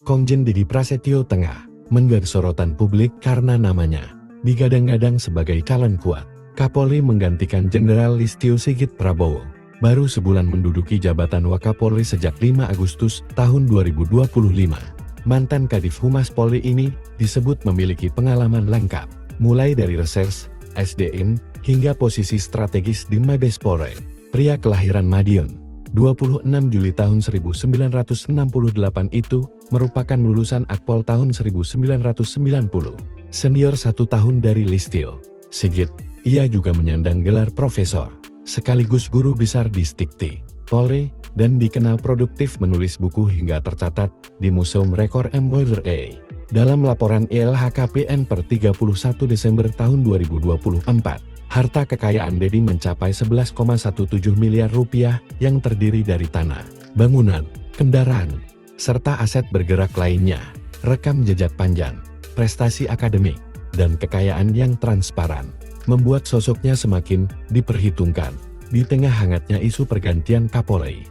Komjen Didi Prasetyo tengah menggelar sorotan publik karena namanya digadang-gadang sebagai calon kuat Kapolri menggantikan Jenderal Listio Sigit Prabowo. Baru sebulan menduduki jabatan Wakapolri sejak 5 Agustus tahun 2025. Mantan Kadif Humas Polri ini disebut memiliki pengalaman lengkap, mulai dari reserse, SDM, hingga posisi strategis di Mabes Polri. Pria kelahiran Madiun, 26 Juli tahun 1968 itu merupakan lulusan Akpol tahun 1990. Senior 1 tahun dari Listio Sigit, ia juga menyandang gelar profesor, sekaligus guru besar di Stikti Polri, dan dikenal produktif menulis buku hingga tercatat di Museum Rekor MWRA. Dalam laporan LHKPN per 31 Desember tahun 2024, harta kekayaan Dedi mencapai 11,17 miliar rupiah yang terdiri dari tanah, bangunan, kendaraan, serta aset bergerak lainnya. Rekam jejak panjang, prestasi akademik, dan kekayaan yang transparan membuat sosoknya semakin diperhitungkan di tengah hangatnya isu pergantian Kapolri.